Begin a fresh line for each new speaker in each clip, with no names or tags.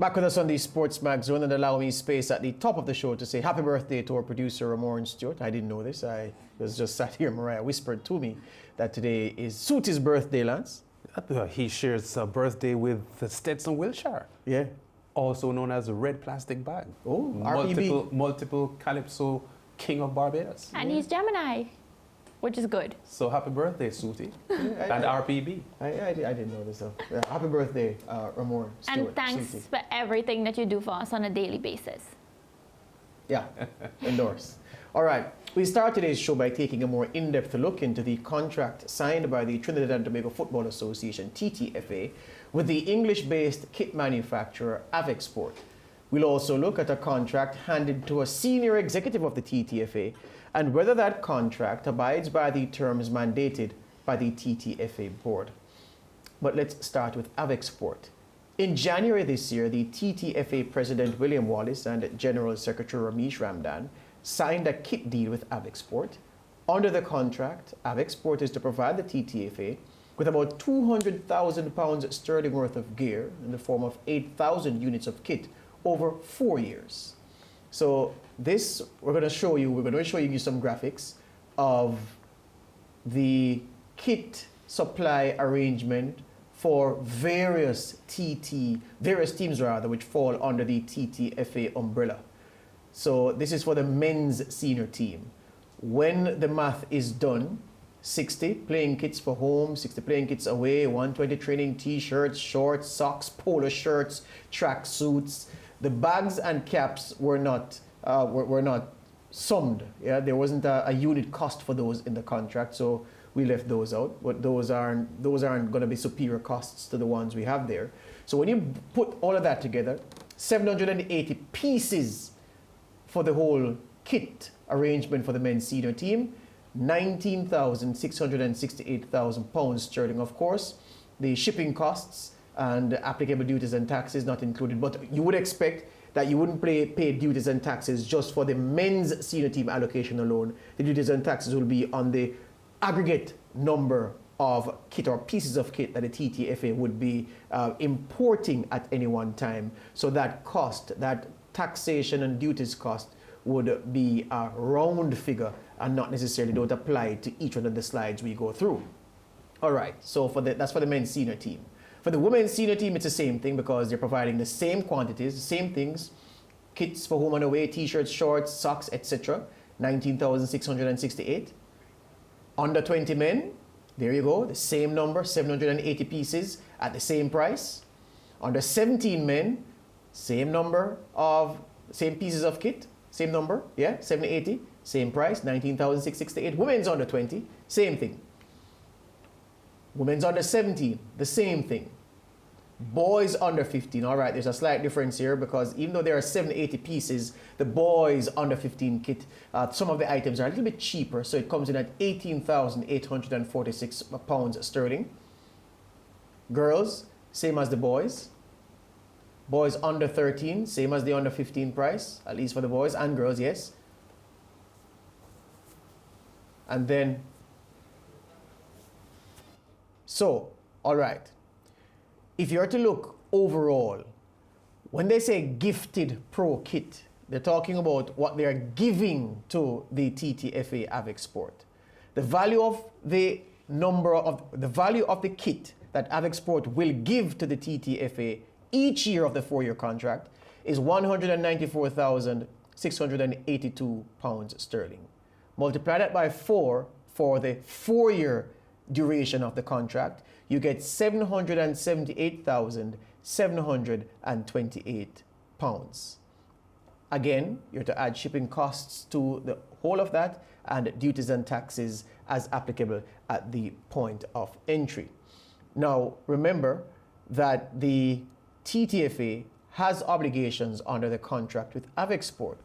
Back with us on the SportsMax zone, and allow me space at the top of the show to say happy birthday to our producer, Ramesh Stewart. I didn't know this. I was just sat here. Mariah whispered to me that today is Suti's birthday, Lance.
He shares a birthday with Stetson Wilshire.
Yeah.
Also known as the Red Plastic Bag.
Oh, RPB.
Multiple Calypso King of Barbados.
And he's Gemini, which is good.
So happy birthday, Suti. And RPB.
I didn't know this though. Yeah, happy birthday, Ramon Stewart.
And thanks
Suti.
for everything that you do for us on a daily basis.
Yeah, endorse. All right, we start today's show by taking a more in-depth look into the contract signed by the Trinidad and Tobago Football Association, TTFA, with the English-based kit manufacturer Avexport. We'll also look at a contract handed to a senior executive of the TTFA and whether that contract abides by the terms mandated by the TTFA board. But let's start with Avexport. In January this year, the TTFA President William Wallace and General Secretary Ramesh Ramdan signed a kit deal with Avexport. Under the contract, Avexport is to provide the TTFA with about £200,000 sterling worth of gear in the form of 8,000 units of kit over 4 years. So this, we're going to show you some graphics of the kit supply arrangement for various teams which fall under the TTFA umbrella. So this is for the men's senior team. When the math is done, 60 playing kits for home, 60 playing kits away, 120 training t-shirts, shorts, socks, polo shirts, track suits. The bags and caps were not summed. Yeah, there wasn't a unit cost for those in the contract, so we left those out. But those aren't going to be superior costs to the ones we have there. So when you put all of that together, 780 pieces for the whole kit arrangement for the men's senior team, £19,668,000 sterling, of course. The shipping costs and applicable duties and taxes not included. But you would expect that you wouldn't pay duties and taxes just for the men's senior team allocation alone. The duties and taxes will be on the aggregate number of kit or pieces of kit that the TTFA would be importing at any one time. So that cost, that taxation and duties cost, would be a round figure and not necessarily don't apply to each one of the slides we go through. All right, so that's for the men's senior team. For the women's senior team, it's the same thing because they're providing the same quantities, the same things, kits for home and away, t-shirts, shorts, socks, etc. 19,668. Under 20 men, there you go, the same number, 780 pieces at the same price. Under 17 men, same pieces of kit, same number, yeah, 780, same price, 19,668. Women's under 20, same thing. Women's under 17, the same thing. Boys under 15, all right, there's a slight difference here because even though there are 780 pieces, the boys under 15 kit, some of the items are a little bit cheaper, so it comes in at £18,846 sterling. Girls, same as the boys. Boys under 13, same as the under 15 price, at least for the boys and girls, yes. And then, so, all right. If you are to look overall, when they say gifted pro kit, they're talking about what they are giving to the TTFA Avexport. The value of the kit that Avexport will give to the TTFA each year of the 4-year contract is £194,682 sterling. Multiply that by 4 for the 4-year duration of the contract, you get £778,728. Again, you're to add shipping costs to the whole of that and duties and taxes as applicable at the point of entry. Now, remember that the TTFA has obligations under the contract with Avexport.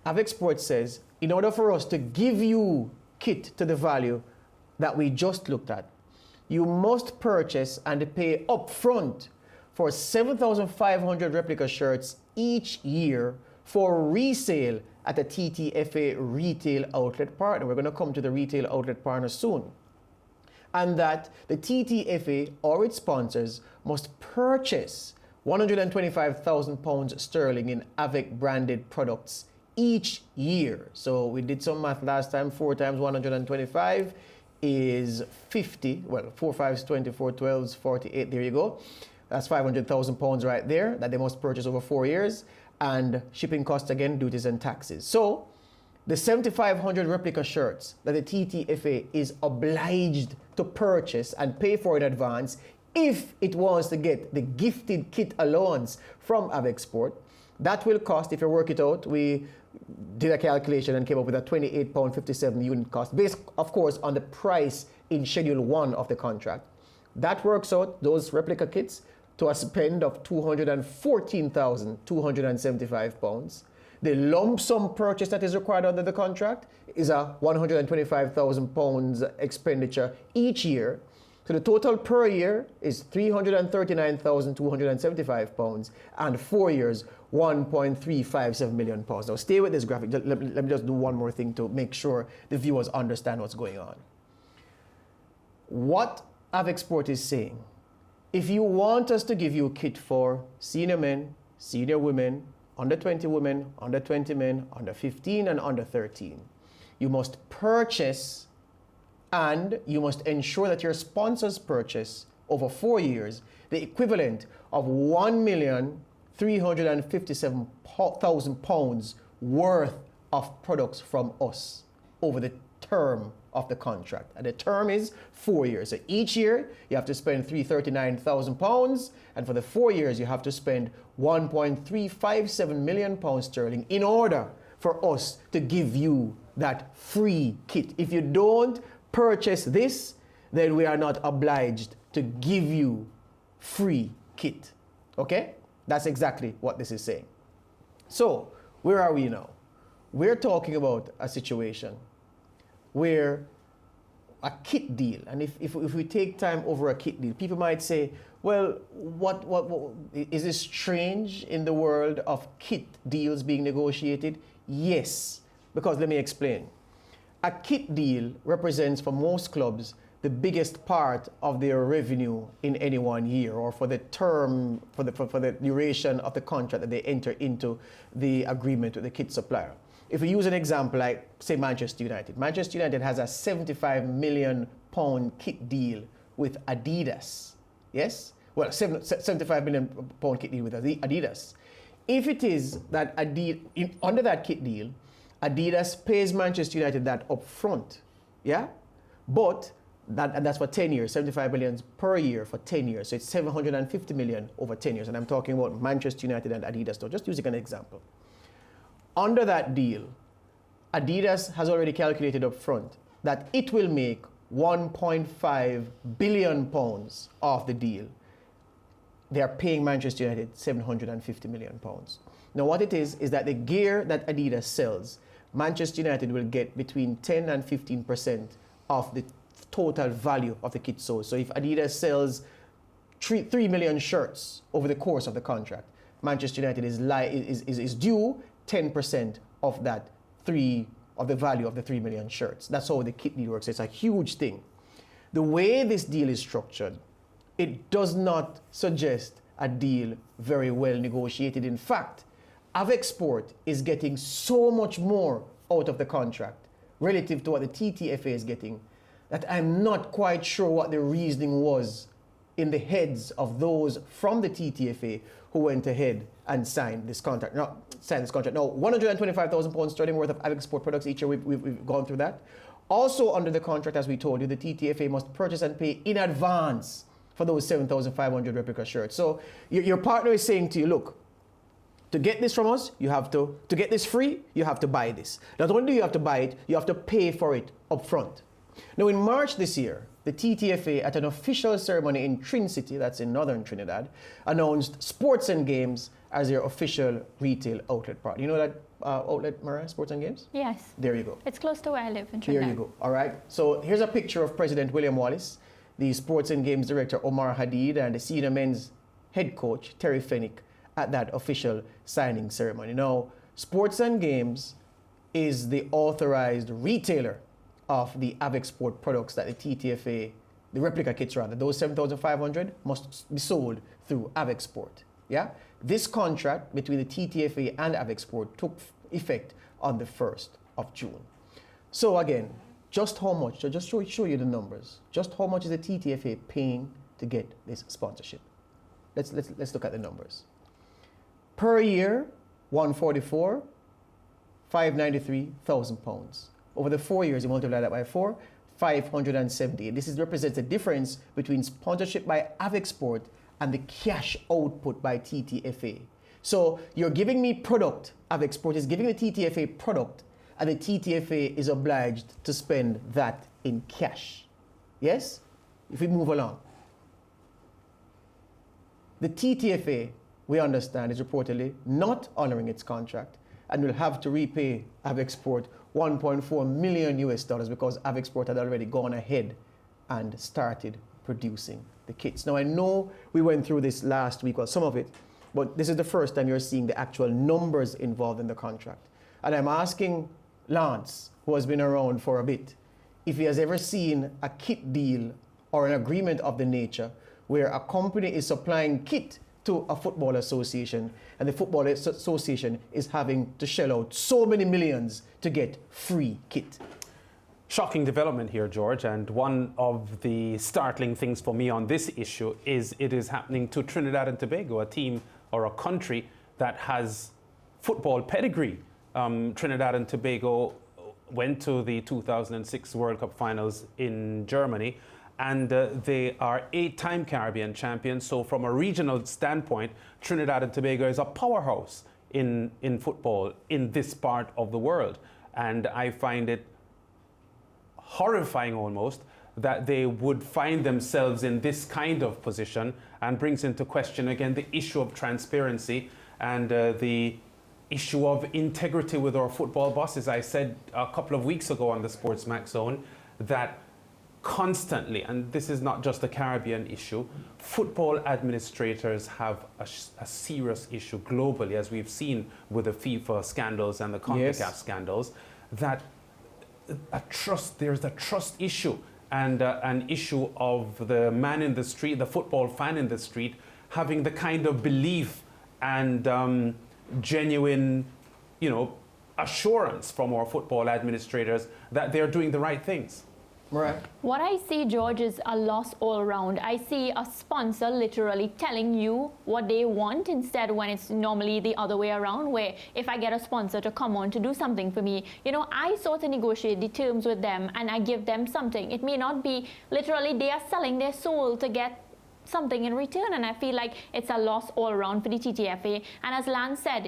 Avexport says, in order for us to give you kit to the value that we just looked at, you must purchase and pay upfront for 7,500 replica shirts each year for resale at a TTFA retail outlet partner. We're going to come to the retail outlet partner soon. And that the TTFA or its sponsors must purchase 125,000 pounds sterling in Avec branded products each year. So we did some math last time. 4 times 125 is 50. Well, 4 5s 20, 4 12s 48. There you go. That's 500,000 pounds right there that they must purchase over 4 years. And shipping costs again, duties and taxes. So the 7,500 replica shirts that the TTFA is obliged to purchase and pay for in advance if it wants to get the gifted kit allowance from Avec Sport, that will cost, if you work it out, we did a calculation and came up with a £28.57 unit cost, based, of course, on the price in Schedule 1 of the contract. That works out, those replica kits, to a spend of £214,275. The lump sum purchase that is required under the contract is a £125,000 expenditure each year. So the total per year is £339,275 and 4 years, £1.357 million. Now stay with this graphic. Let me just do one more thing to make sure the viewers understand what's going on. What Avec Sport is saying, if you want us to give you a kit for senior men, senior women, under 20 women, under 20 men, under 15 and under 13, you must purchase and you must ensure that your sponsors purchase over 4 years the equivalent of £1,357,000 worth of products from us over the term of the contract. And the term is 4 years. So each year you have to spend £339,000, and for the 4 years you have to spend £1.357 million sterling in order for us to give you that free kit. If you don't purchase this, then we are not obliged to give you free kit. Okay? That's exactly what this is saying. So, where are we now? We're talking about a situation where a kit deal, and if we take time over a kit deal, people might say, well, what is this strange in the world of kit deals being negotiated? Yes, because let me explain. A kit deal represents for most clubs the biggest part of their revenue in any one year, or for the term, for the duration of the contract that they enter into the agreement with the kit supplier. If we use an example like, say, Manchester United. Manchester United has a £75 million kit deal with Adidas. Yes? Well, £75 million kit deal with Adidas. If it is that under that kit deal, Adidas pays Manchester United that up front, yeah? But that's for 10 years, 75 million per year for 10 years. So it's 750 million over 10 years. And I'm talking about Manchester United and Adidas, so just using an example. Under that deal, Adidas has already calculated up front that it will make £1.5 billion off the deal. They are paying Manchester United £750 million. Now what it is that the gear that Adidas sells, Manchester United will get between 10 and 15% of the total value of the kit sold. So if Adidas sells 3 million shirts over the course of the contract, Manchester United is due 10% of that of the value of the 3 million shirts. That's how the kit deal works. It's a huge thing. The way this deal is structured, it does not suggest a deal very well negotiated. In fact, Avec Sport is getting so much more out of the contract relative to what the TTFA is getting that I'm not quite sure what the reasoning was in the heads of those from the TTFA who went ahead and signed this contract. Now, £125,000 sterling worth of Avec Sport products each year, we've gone through that. Also under the contract, as we told you, the TTFA must purchase and pay in advance for those 7,500 replica shirts. So your partner is saying to you, look, to get this from us, you have to get this free, you have to buy this. Not only do you have to buy it, you have to pay for it up front. Now in March this year, the TTFA at an official ceremony in Trin City, that's in northern Trinidad, announced Sports and Games as their official retail outlet partner. You know that outlet, Mariah, Sports and Games?
Yes.
There you go.
It's close to where I live in Trinidad.
There you go. All right. So here's a picture of President William Wallace, the Sports and Games Director Omar Hadid, and the senior men's head coach Terry Fennick at that official signing ceremony. Now, Sports and Games is the authorized retailer of the Avec Sport products that the TTFA, the replica kits rather, those 7,500 must be sold through Avec Sport. Yeah? This contract between the TTFA and Avexport took effect on the 1st of June. So again, just how much, so just show you the numbers. Just how much is the TTFA paying to get this sponsorship? Let's look at the numbers. Per year, 144, 593,000 pounds. Over the 4 years, you multiply that by 4, 570. This represents the difference between sponsorship by Avexport and the cash output by TTFA. So you're giving me product, Avexport is giving the TTFA product, and the TTFA is obliged to spend that in cash. Yes? If we move along. The TTFA, we understand, is reportedly not honoring its contract and will have to repay Avexport 1.4 million US dollars because Avexport had already gone ahead and started producing the kits. Now I know we went through this last week, well some of it, but this is the first time you're seeing the actual numbers involved in the contract. And I'm asking Lance, who has been around for a bit, if he has ever seen a kit deal or an agreement of the nature where a company is supplying kit to a football association and the football association is having to shell out so many millions to get free kit.
Shocking development here, George, and one of the startling things for me on this issue is it is happening to Trinidad and Tobago, a team or a country that has football pedigree. Trinidad and Tobago went to the 2006 World Cup finals in Germany, and they are 8-time Caribbean champions. So from a regional standpoint, Trinidad and Tobago is a powerhouse in football in this part of the world. And I find it horrifying almost that they would find themselves in this kind of position, and brings into question again the issue of transparency and the issue of integrity with our football bosses. I said a couple of weeks ago on the SportsMax Zone that constantly, and this is not just a Caribbean issue, football administrators have a serious issue globally, as we've seen with the FIFA scandals and the CONCACAF scandals, that there's a trust issue and an issue of the man in the street, the football fan in the street, having the kind of belief and genuine, assurance from our football administrators that they're doing the right things.
Right.
What I see, George, is a loss all around. I see a sponsor literally telling you what they want instead, when it's normally the other way around, where if I get a sponsor to come on to do something for me, I sort of negotiate the terms with them and I give them something. It may not be literally they are selling their soul to get something in return, and I feel like it's a loss all around for the TTFA. And as Lance said,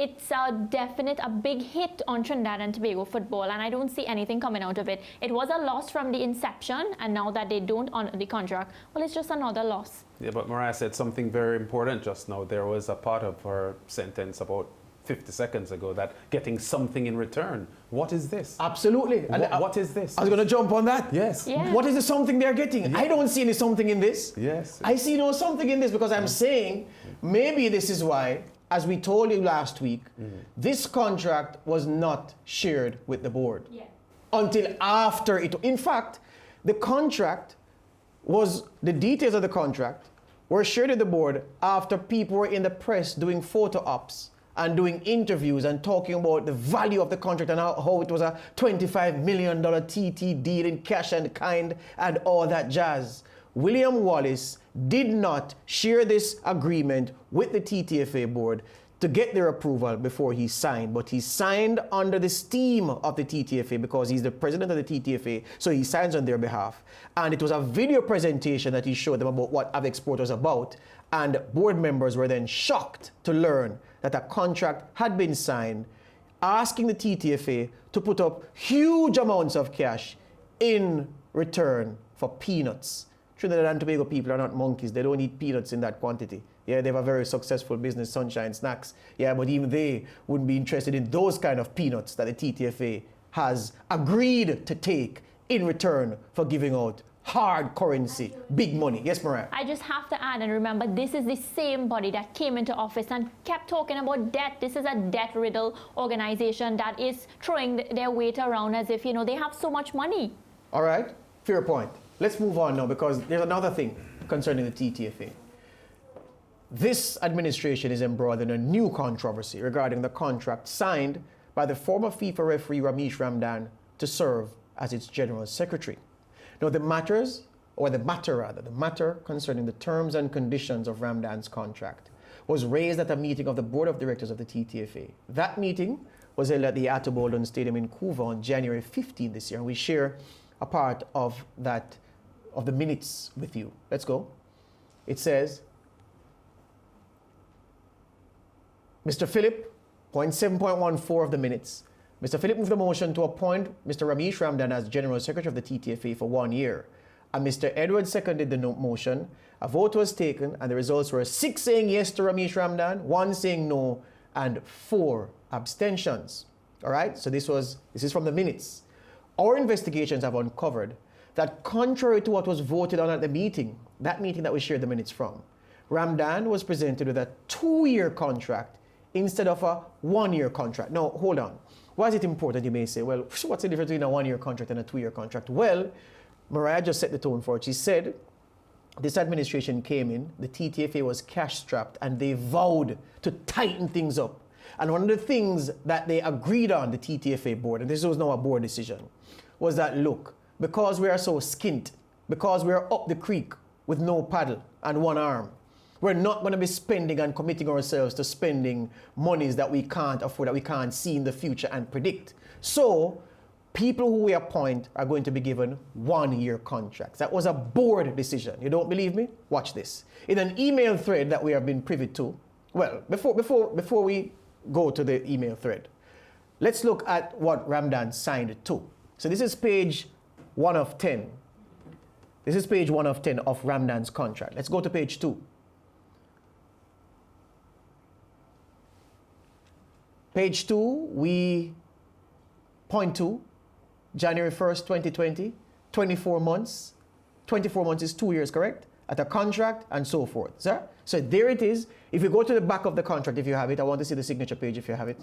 it's a big hit on Trinidad and Tobago football, and I don't see anything coming out of it. It was a loss from the inception, and now that they don't honor the contract, well, it's just another loss.
Yeah, but Mariah said something very important just now. There was a part of her sentence about 50 seconds ago that getting something in return. What is this?
Absolutely.
What is this?
I was going to jump on that.
Yes.
Yeah.
What is the something they're getting? I don't see any something in this.
Yes.
I see no something in this because I'm saying maybe this is why, as we told you last week, this contract was not shared with the board until after it. In fact, the details of the contract were shared with the board after people were in the press doing photo ops and doing interviews and talking about the value of the contract and how it was a $25 million TT deal in cash and kind and all that jazz. William Wallace did not share this agreement with the TTFA board to get their approval before he signed, but he signed under the steam of the TTFA because he's the president of the TTFA, so he signs on their behalf. And it was a video presentation that he showed them about what Avexport was about, and board members were then shocked to learn that a contract had been signed asking the TTFA to put up huge amounts of cash in return for peanuts. Trinidad and Tobago people are not monkeys. They don't eat peanuts in that quantity. Yeah, they have a very successful business, Sunshine Snacks. Yeah, but even they wouldn't be interested in those kind of peanuts that the TTFA has agreed to take in return for giving out hard currency, big money. Yes, Mariah?
I just have to add and remember, this is the same body that came into office and kept talking about debt. This is a debt-riddled organization that is throwing their weight around as if, they have so much money.
All right, fair point. Let's move on now because there's another thing concerning the TTFA. This administration is embroiled in a new controversy regarding the contract signed by the former FIFA referee Ramesh Ramdan to serve as its general secretary. Now, the matter concerning the terms and conditions of Ramdan's contract was raised at a meeting of the board of directors of the TTFA. That meeting was held at the Ato Boldon Stadium in Couva on January 15 this year, and we share a part of that, of the minutes with you. Let's go. It says, Mr. Philip, point 7.14 of the minutes. Mr. Philip moved the motion to appoint Mr. Ramesh Ramdan as General Secretary of the TTFA for 1 year. And Mr. Edwards seconded the motion. A vote was taken, and the results were 6 saying yes to Ramesh Ramdan, 1 saying no, and 4 abstentions. All right, so this is from the minutes. Our investigations have uncovered that contrary to what was voted on at the meeting, that meeting that we shared the minutes from, Ramdan was presented with a 2-year contract instead of a 1-year contract. Now, hold on. Why is it important? You may say, well, what's the difference between a 1-year contract and a 2-year contract? Well, Mariah just set the tone for it. She said, this administration came in, the TTFA was cash-strapped, and they vowed to tighten things up. And one of the things that they agreed on, the TTFA board, and this was now a board decision, was that, look, because we are so skint, because we are up the creek with no paddle and 1 arm, we're not going to be spending and committing ourselves to spending monies that we can't afford, that we can't see in the future and predict. So people who we appoint are going to be given 1-year contracts. That was a board decision. You don't believe me? Watch this. In an email thread that we have been privy to, well, before we go to the email thread, let's look at what Ramdan signed to. So this is page 1 of 10. This is page 1 of 10 of Ramdan's contract. Let's go to page 2. Page 2, point 2, January 1st, 2020, 24 months. 24 months is 2 years, correct? At a contract and so forth, sir. So there it is. If you go to the back of the contract, if you have it, I want to see the signature page if you have it.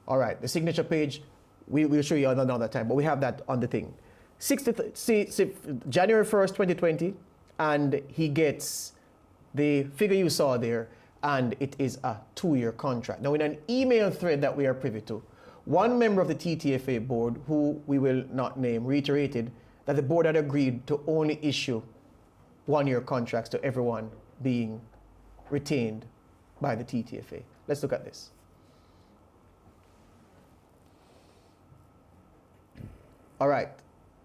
All right, the signature page, we'll show you another time, but we have that on the thing. January 1st, 2020, and he gets the figure you saw there, and it is a 2-year contract. Now, in an email thread that we are privy to, one member of the TTFA board, who we will not name, reiterated that the board had agreed to only issue 1-year contracts to everyone being retained by the TTFA. Let's look at this. All right.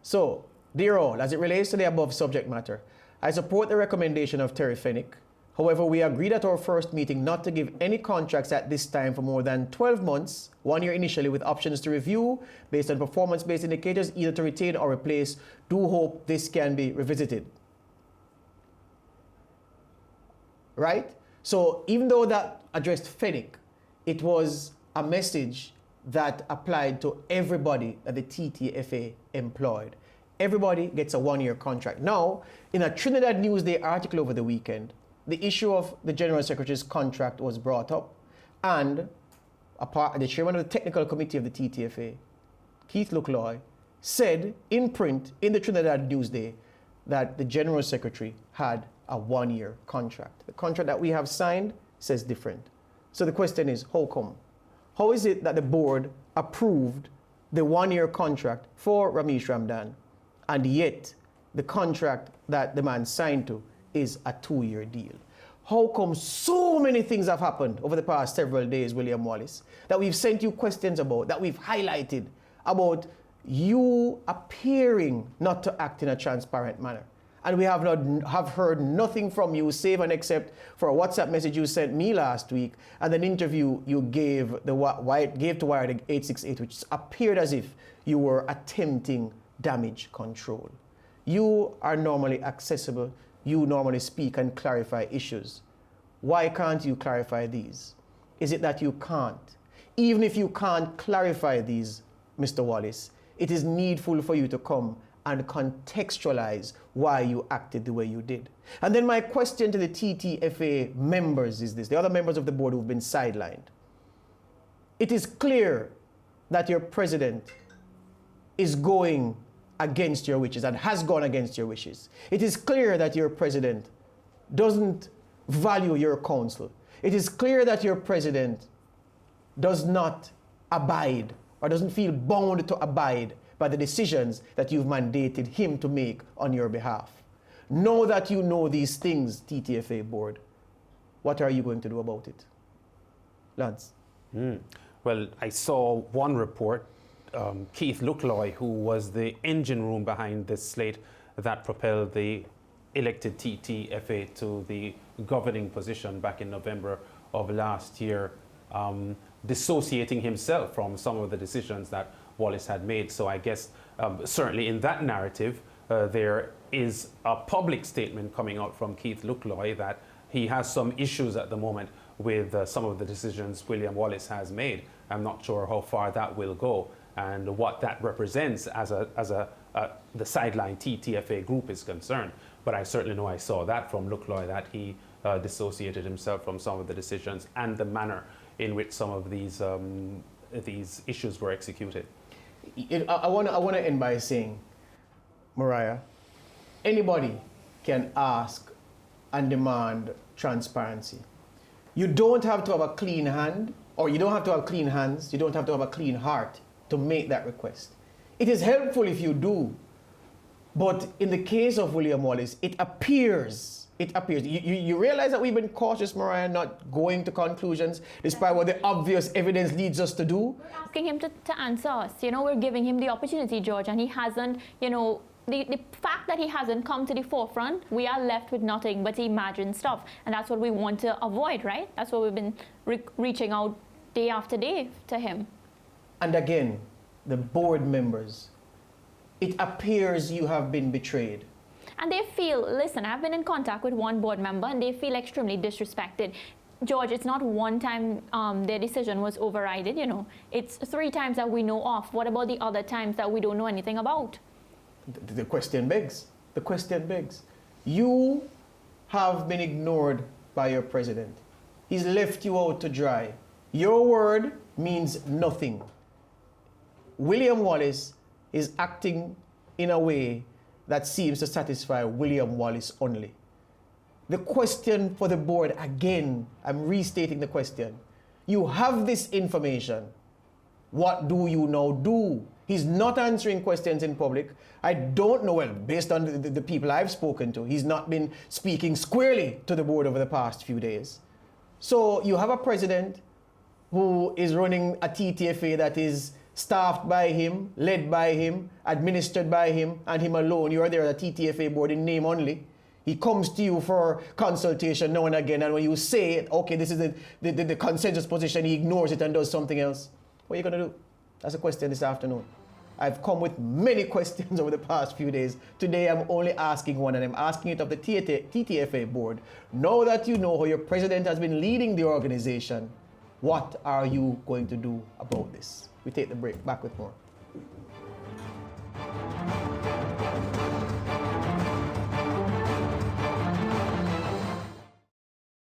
So, dear all, as it relates to the above subject matter, I support the recommendation of Terry Fennick. However, we agreed at our first meeting not to give any contracts at this time for more than 12 months, 1 year initially, with options to review based on performance-based indicators, either to retain or replace. Do hope this can be revisited. Right? So even though that addressed Fennick, it was a message that applied to everybody that the TTFA employed. Everybody gets a 1-year contract. Now, in a Trinidad Newsday article over the weekend, the issue of the General Secretary's contract was brought up, and the chairman of the technical committee of the TTFA, Keith Lucloy, said in print in the Trinidad Newsday that the General Secretary had a 1-year contract. The contract that we have signed says different. So the question is, how come? How is it that the board approved the 1-year contract for Ramesh Ramdan, and yet the contract that the man signed to is a 2-year deal? How come so many things have happened over the past several days, William Wallace, that we've sent you questions about, that we've highlighted about you appearing not to act in a transparent manner? And we have heard nothing from you, save and except for a WhatsApp message you sent me last week and an interview you gave to Wired 868, which appeared as if you were attempting damage control. You are normally accessible. You normally speak and clarify issues. Why can't you clarify these? Is it that you can't? Even if you can't clarify these, Mr. Wallace, it is needful for you to come and contextualize why you acted the way you did. And then my question to the TTFA members is this, the other members of the board who've been sidelined. It is clear that your president is going against your wishes and has gone against your wishes. It is clear that your president doesn't value your counsel. It is clear that your president does not abide or doesn't feel bound to abide by the decisions that you've mandated him to make on your behalf. Know that you know these things, TTFA board. What are you going to do about it? Lance?
Well, I saw one report, Keith Luckloy, who was the engine room behind this slate that propelled the elected TTFA to the governing position back in November of last year, dissociating himself from some of the decisions that Wallace had made. So I guess certainly in that narrative, there is a public statement coming out from Keith Luckloy that he has some issues at the moment with some of the decisions William Wallace has made. I'm not sure how far that will go and what that represents as the sideline TTFA group is concerned. But I certainly know I saw that from Luckloy, that he dissociated himself from some of the decisions and the manner in which some of these issues were executed.
I want to end by saying, Mariah, anybody can ask and demand transparency. You don't have to have a clean hand, or you don't have to have clean hands, you don't have to have a clean heart to make that request. It is helpful if you do, but in the case of William Wallace, it appears. You realize that we've been cautious, Mariah, not going to conclusions, despite what the obvious evidence leads us to do.
We're asking him to answer us. We're giving him the opportunity, George, and he hasn't, the fact that he hasn't come to the forefront, we are left with nothing but imagined stuff. And that's what we want to avoid, right? That's what we've been reaching out day after day to him.
And again, the board members, it appears you have been betrayed.
And they feel, listen, I've been in contact with one board member and they feel extremely disrespected. George, it's not one time their decision was overridden, It's 3 times that we know of. What about the other times that we don't know anything about?
The question begs. You have been ignored by your president. He's left you out to dry. Your word means nothing. William Wallace is acting in a way that seems to satisfy William Wallace only. The question for the board, again, I'm restating the question. You have this information. What do you now do? He's not answering questions in public. I don't know, well, based on the people I've spoken to, he's not been speaking squarely to the board over the past few days. So you have a president who is running a TTFA that is staffed by him, led by him, administered by him, and him alone. You are there at the TTFA board in name only. He comes to you for consultation now and again, and when you say, okay, this is the consensus position, he ignores it and does something else. What are you going to do? That's a question this afternoon. I've come with many questions over the past few days. Today, I'm only asking one, and I'm asking it of the TTFA board. Now that you know how your president has been leading the organization, what are you going to do about this? We take the break. Back with more.